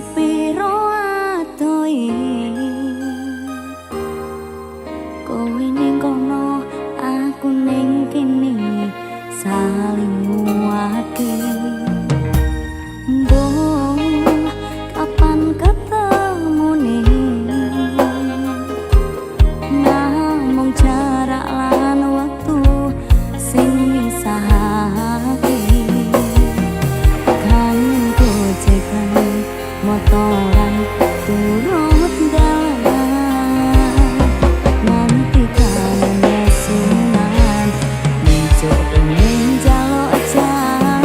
sepiro atoe kowe ning kono aku ning kene saling nguwate kapan ketemune namung jarak lan waktu sing misahake kangen gojekan motoran turut dalan nanti kangen nesunan nijo pengen jaluk jajan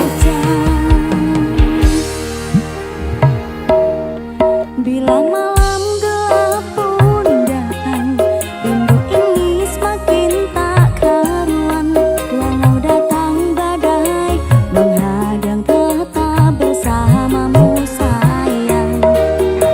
bila malam gelap pun datang rindu ini semakin tak karuan walau datang badai menghadang tetap bersamamu sayang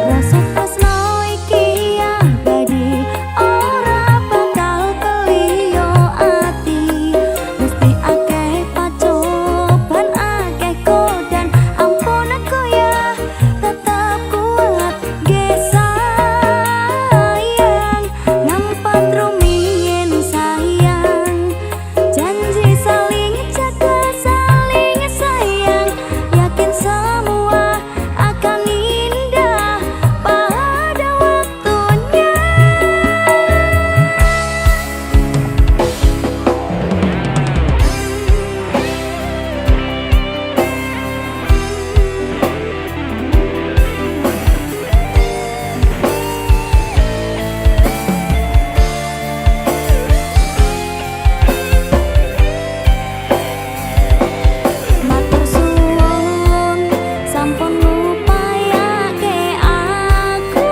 rasa tresno iki abadi ora bakal keliyo ati mesti akeh pacoban akeh kodan ampun aku ya tetap kuat ge sayang ngampat rumiyin sayang janji saling jaga saling sayang yakin semua akan indah pada waktunya. Matur suwun sampun ngupayake aku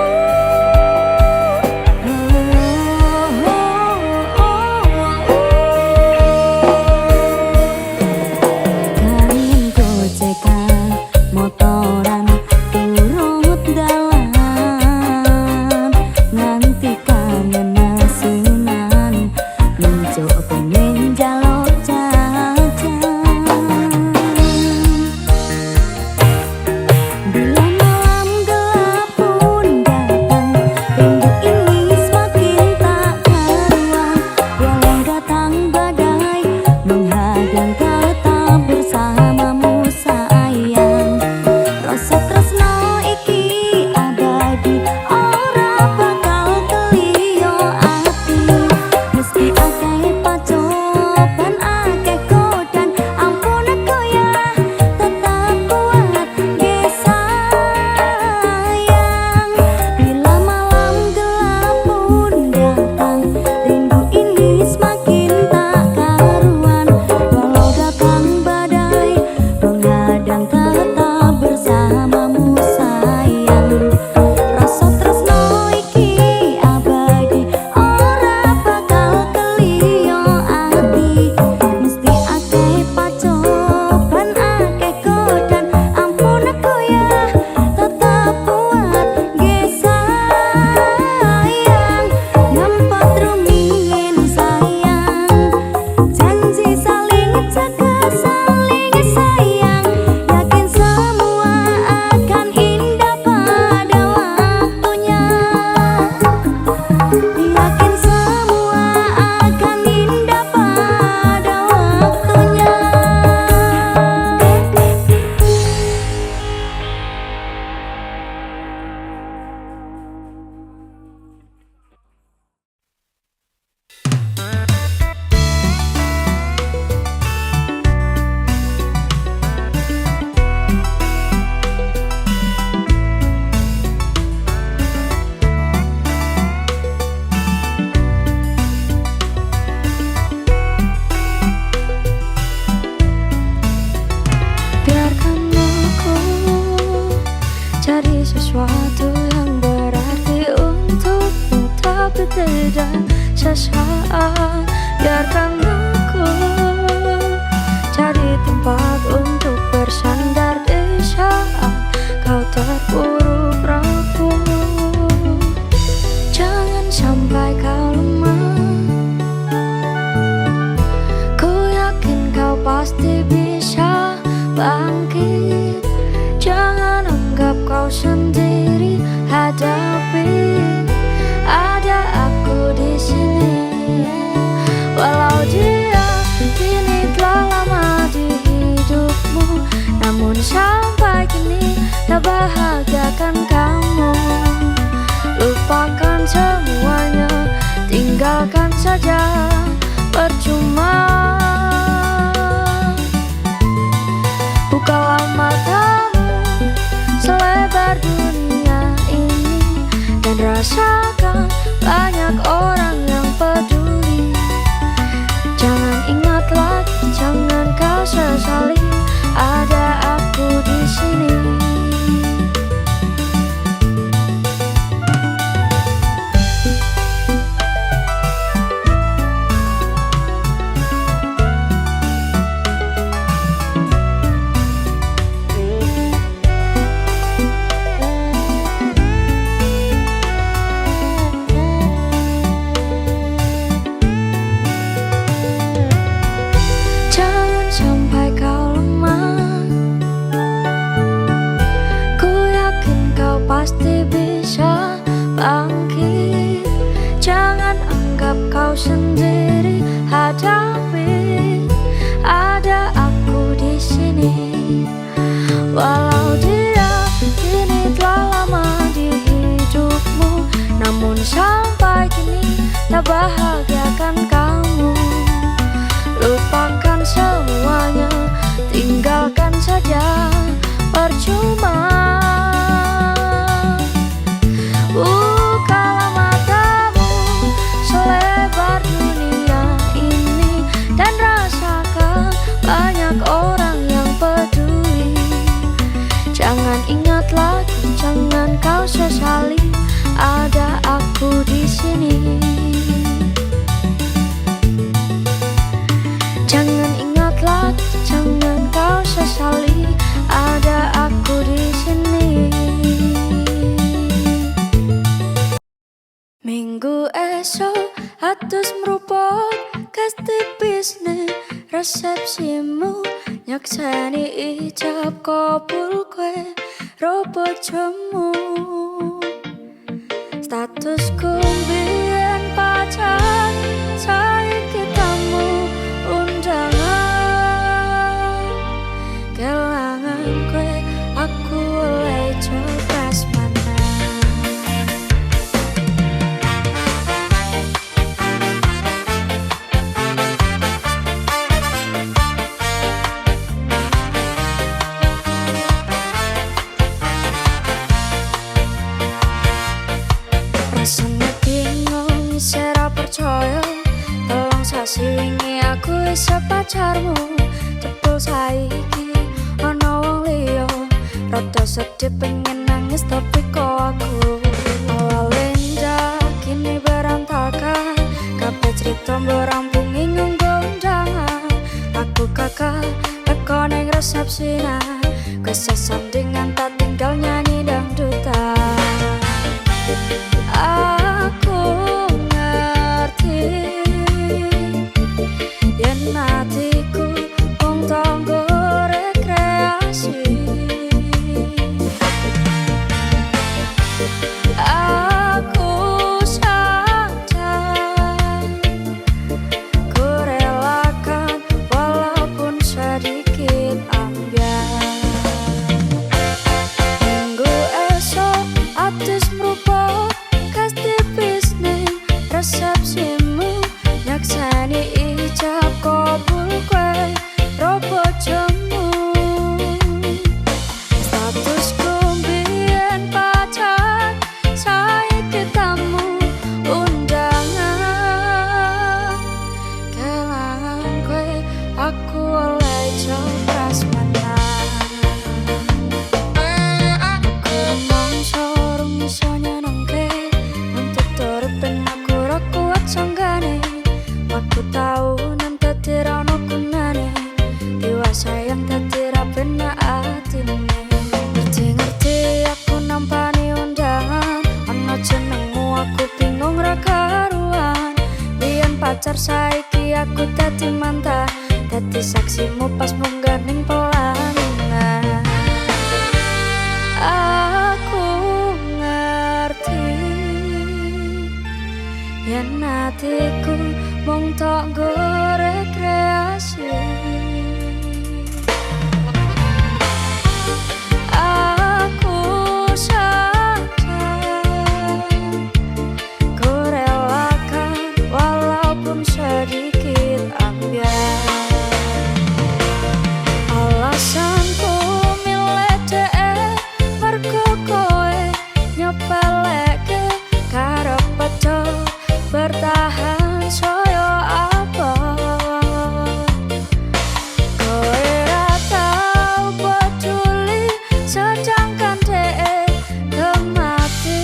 kangen gojekan motoran turut dalan nganti kangen nesunan nijo pengen jaluk jajan bila malam gelap pun datang rindu ini semakin tak karuan walau datang badai menghadang tetap bersamamu sayang rasa tresno iki abadi ora bakal keliyo ati mesti akeh pacoban akeh kodan ampun aku ya tetap kuat ge sayang bila malam gelap pun datang rindu ini semakin tak karuan walau datang badai menghadang tetap bersamamu sayang rasa tresno iki abadi ora bakal keliyo ati mesti akeh pacoban akeh kodan ampun aku ya tetap kuat ge sayang ngampat rumiyin sayang janji saling jaga saling sayang yakin semua akan indah pada waktunya yakin semua akan indah pada waktunya. Biarkan aku cari sesuatu yang berarti untukmu tapi tidak sesaat biarkan aku cari tempat untuk bersandar di saat kau terpuruk rapuh jangan sampai kau lemah ku yakin kau pasti bisa bangkit jangan anggap kau sendiri hadapi. Ada aku di sini, walau dia kini telah lama di hidupmu, namun sampai kini tak bahagiakan kamu. Lupakan semuanya, tinggalkan saja, percuma. Bukalah matamu selebar dunia ini dan rasakan banyak orang yang peduli. Jangan ingat lagi, jangan kau sesali, ada aku di sini. Pasti bisa bangkit. Jangan anggap kau sendiri, hadapi. Ada aku di sini, walau dia kini telah lama di hidupmu, namun sampai kini tak bahagiakan kamu. Lupakan semuanya, tinggalkan saja, percuma. Bukalah matamu selebar dunia ini dan rasakan banyak orang yang peduli. Jangan ingat lagi, jangan kau sesali, ada aku di sini. Jangan ingat lagi, jangan kau sesali, ada aku di sini. Minggu esok atus meruput kas tipisne resepsimu, nyakseni ijab kabul kue robot jemu. Statusku biyen pacar, saiki tamu undangan. Kelangan kue aku oleh copas mana. Rasanya bingung, sera percaya. Tolong sasi wingi aku isa pacarmu, jebul saiki ana wong liya. Rada sedih pengen nangis tapi kok aku awale ndak kini berantakan. Kabeh cerita mbok rampungi nganggo undangan. Aku kakak teko ning resepsinan, kowe sesandingan tak tinggal nyanyi dangdutan. Aku ngerti yen hatiku wong tanggo rekreasi. Aku sadar ku relakan walaupun sedikit ambiar. Minggu esok atus meruput kas tipis ning resepsimu, nyakseni ijab kabul kue robot jemu. Statusku biyen pacar, saiki tamu undangan. Kelangan kue aku oleh copas mana. Aku mongso rung iso nyenengke, untuk turupin aku ra kuat sanggane. Aku tau nan dadi ra ono gunane, dewasa yang dadi ra benak atine. Ngerti-ngerti aku nampani undangan, ana jenengmu aku bingung ra karuan. Biyen pacar saiki aku dadi mantan, dadi saksimu pas munggah ning pelaminan. Aku ngerti atiku mung tok nggo rekreasi. Aku sadar ku relakan walaupun sedikit ambiar. Alasanku milih dhek mergo kowe nyepelekke karep peco bertahan soyo apa. Kowe ra tau peduli sedangkan dhek kemati.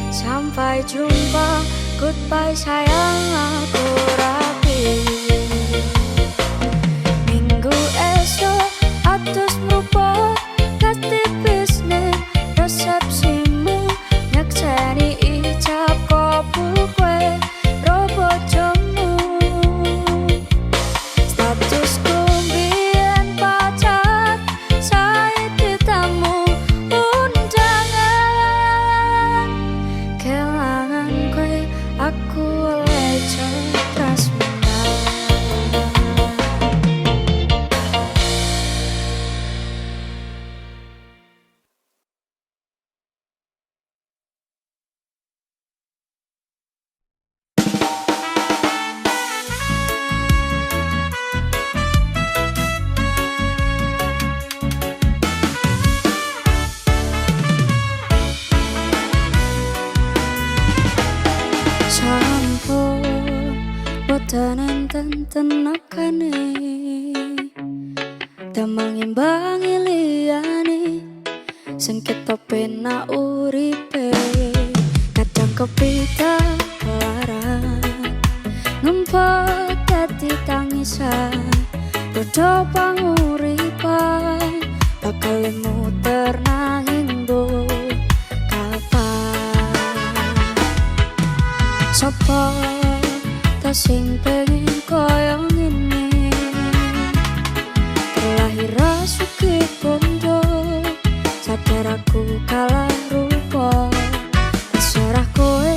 Sampai jumpa, goodbye sayang, aku rapi. Minggu esok atus mrupa ganti bisnis resepsimu nyakseni ijab kabul kowe robot jamu. Statusku mbiyen pacar saiki tamu undangan. Kelangan kowe aku oleh cetras menang. Sampun boten enten tenagane damel ngimbangi liyane sing kita penak uripe. Kadang kepitan larang ngempet dadi tangisan padha panguripan bakal muter nanging mbok kapan. Sapa ta sing pengen koyo ngene terlahir rasuke bondo sadar aku kalah rupa. Terserah kowe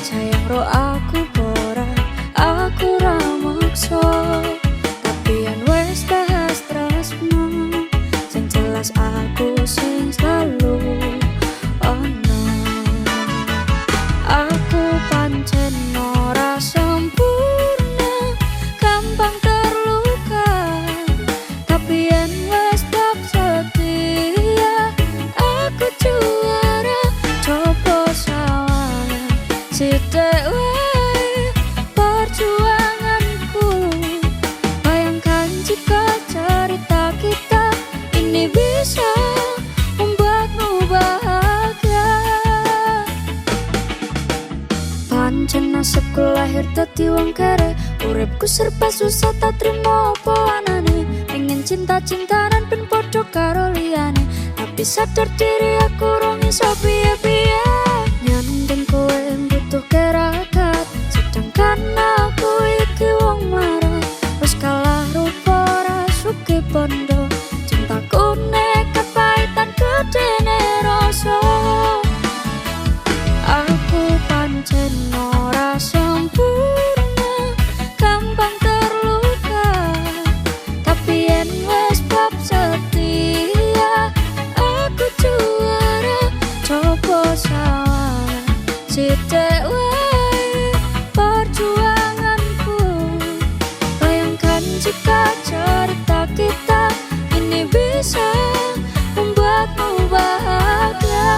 sayang ro aku ora aku ra maksa. Tapi yen wis bahas tresno sing jelas aku sing selalu ono. Aku pancen ora sempurna, gampang terluka. Tapi yen wis bab setia, aku juara. Coba salah sithik wae perjuanganku. Bayangkan jika cerita kita ini bisa membuatmu bahagia. Pancen nasibku lahir dadi wong kere, uripku serba susah tak trimo apa anane. Pengen cinta-cintanan ben padha karo liyane, tapi sadar diri aku rong iso piye-piye. Nyandeng kowe butuh keragat, sedangkan aku iki wong mlarat. Wis kalah rupa rasuke bondo, cintaku nekat pahitan gedene rasa. Aku pancen ora sempurna, gampang terluka. Tapi yen wis bab setia, aku juara. Coba salah sithik wae perjuanganku. Bayangkan jika cerita kita ini bisa membuatmu bahagia.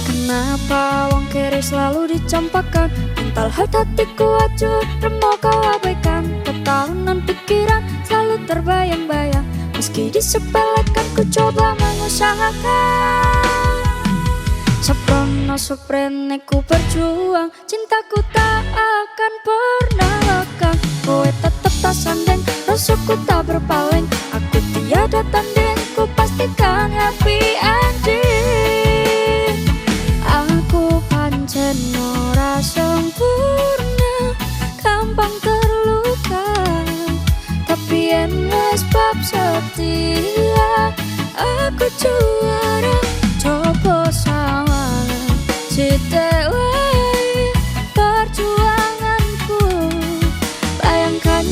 Kenapa wong kere selalu dicampakkan? Mental health hatiku acuh remo kau abaikan. Ketahunan pikiran selalu terbayang-bayang. Meski disepelekan ku coba mengusahakan. Seprono suprene ku berjuang, cintaku tak akan pernah lekang. Kowe tetep tak sandeng, rasaku tak berpaling. Aku tiada tanding, ku pastikan happy ending. Aku pancen ora sempurna, gampang terluka. Tapi yen wis bab setia, aku juara. Coba salah sithik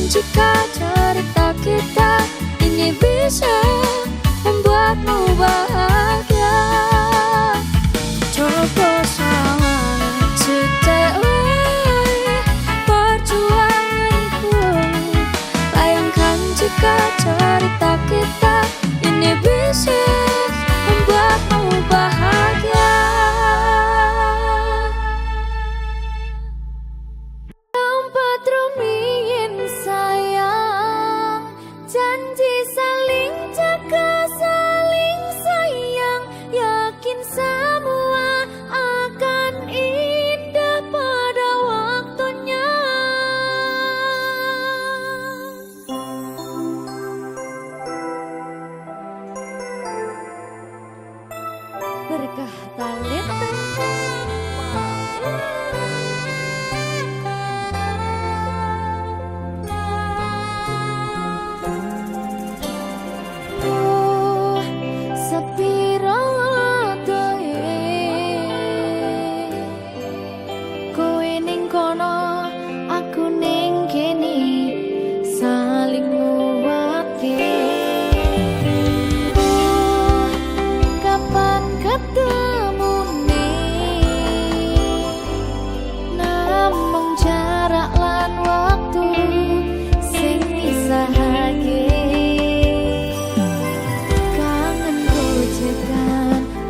jika cerita kita ini bisa membuatmu bahagia. Coba salah setiap perjuanganku. Bayangkan jika cerita kita ini bisa membuatmu bahagia. Tempat rumiyin sayang, janji saling jaga, saling sayang, yakin semua akan indah pada waktunya. Berkah talenta.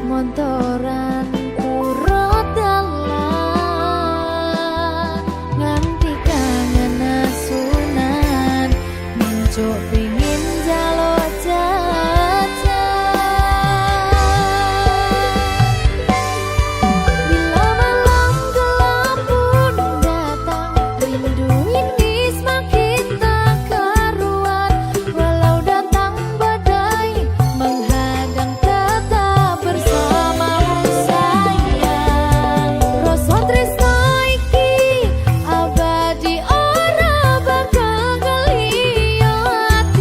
Montoran turut dalan nganti kangen asunan muncul pingin jaluk jajan. Bila malam gelap pun datang, rindu ini semakin tak karuan. Walau datang badai menghadang, tetap bersamamu sayang. Rasa tresno iki abadi ora bakal geliyo ati.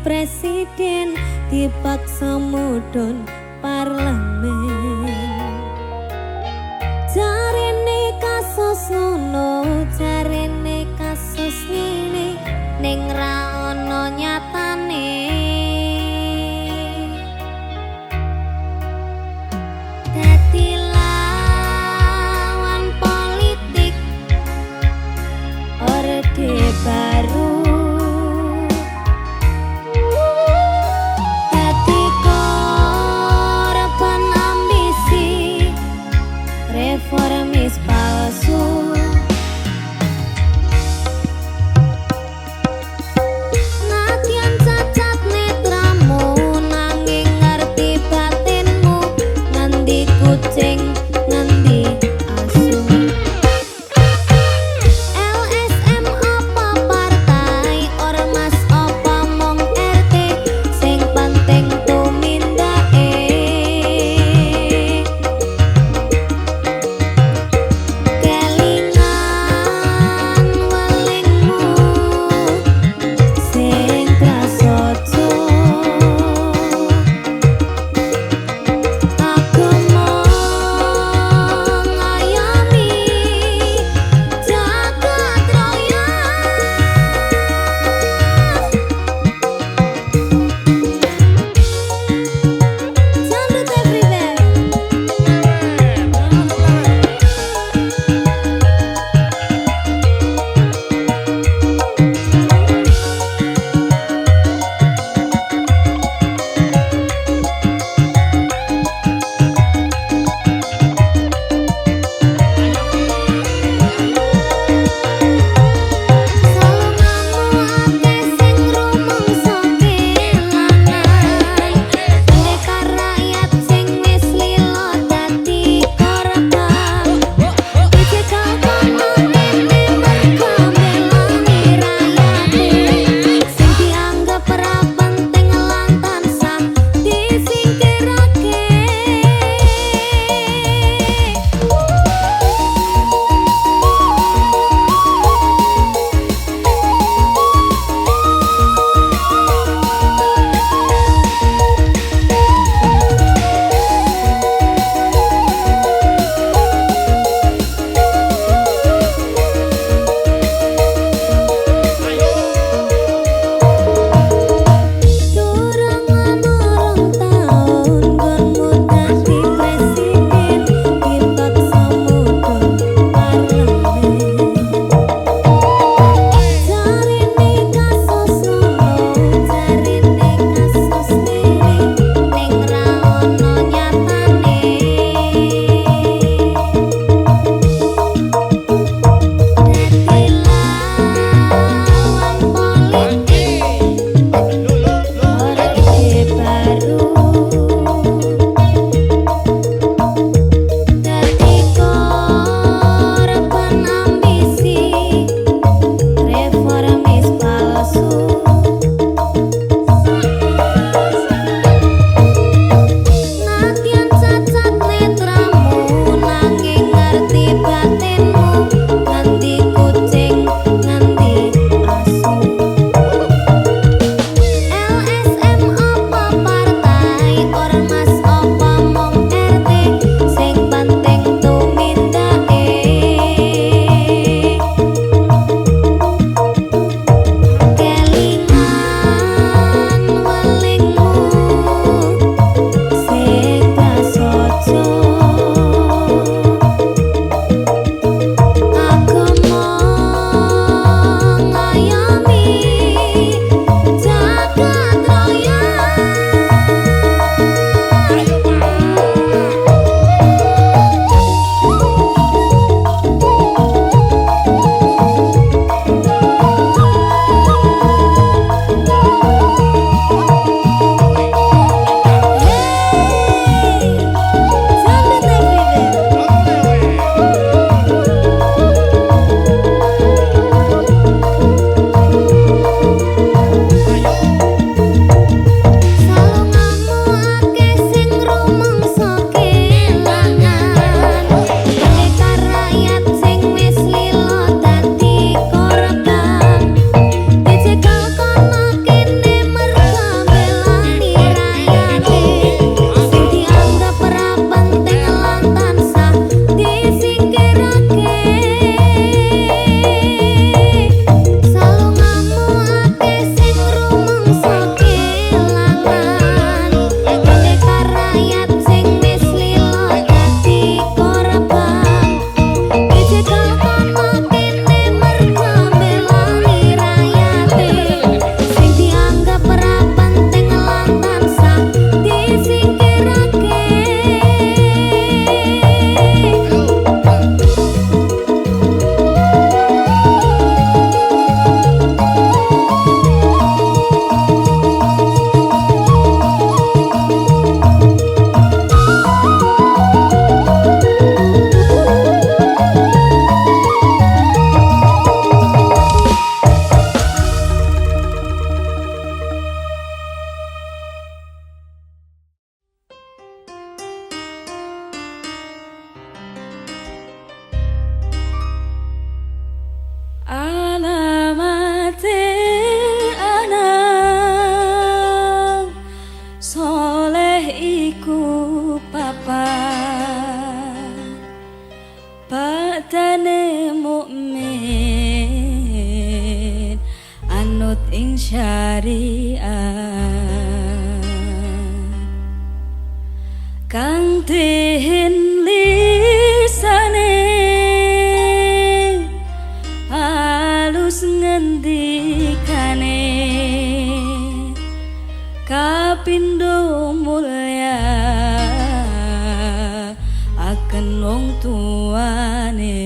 presiden dipaksa mudhun parlemen. Jarene kasus ngono, jarene kasus ngene, ning ra ono nyatane. Dadi lawan politik Orde Baru. Dadi korban ambisi reformis palsu. Nadyan cacat netramu nanging ngerti batinmu, ngendi kucing ngendi asu. LSM apa partai, ormas apa mong RT, sing penting tumindake. Patane mukmin anut ing syariat kang dihin lisane halus ngendikane kapindo mulya akan wong tuane.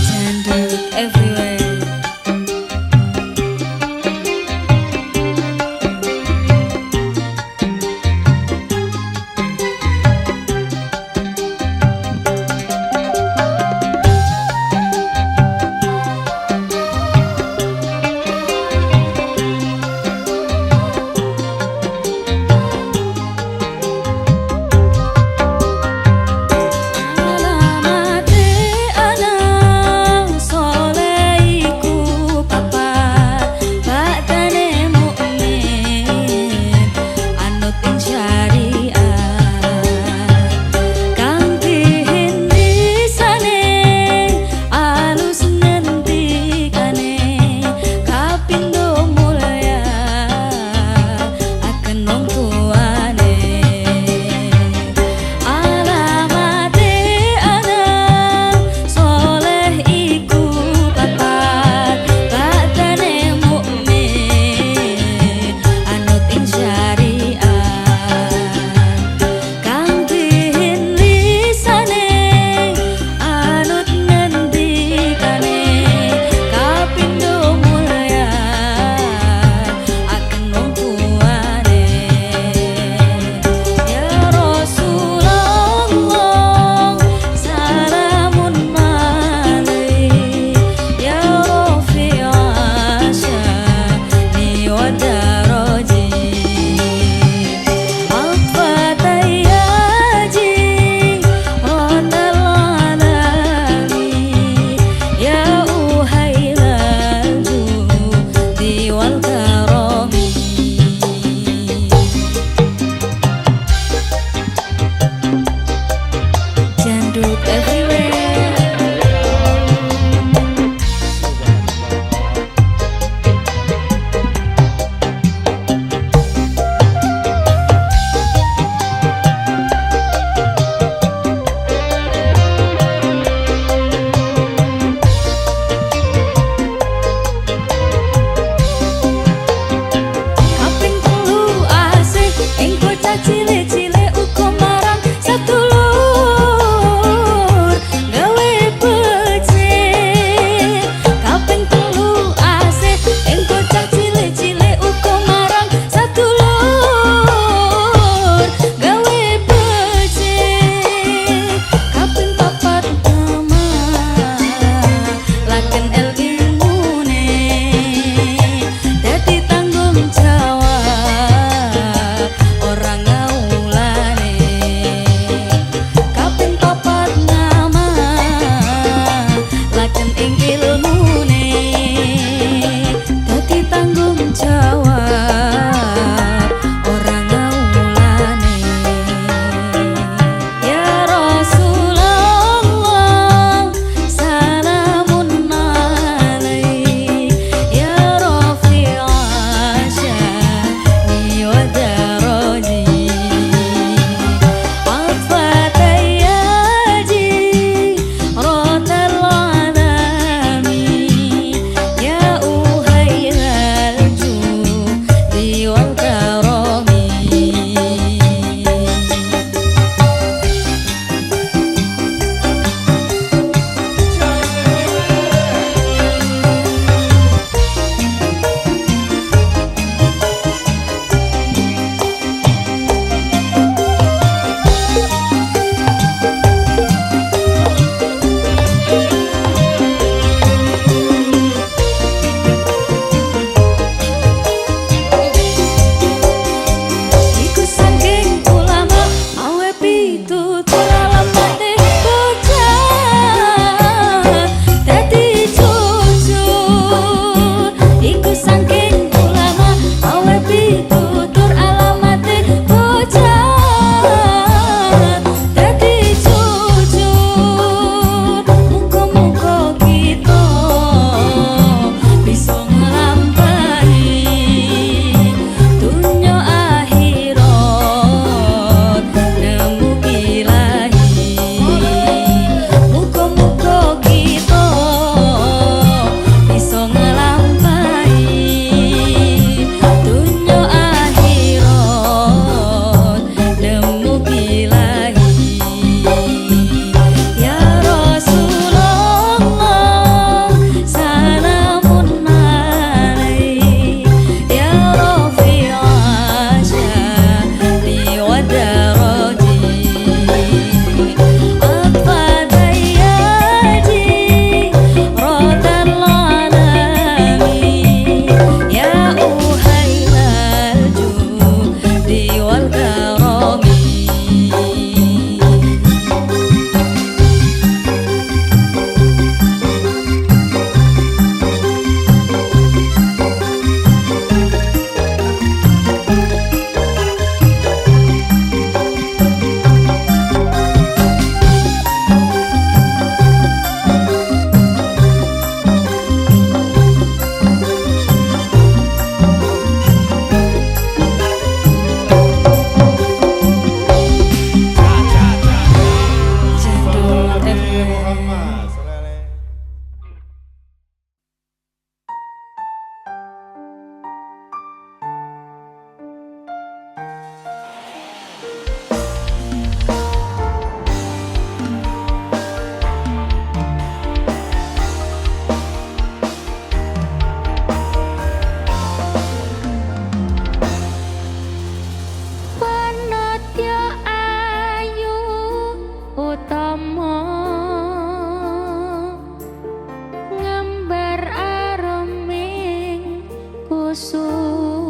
Janduk everywhere. kusuk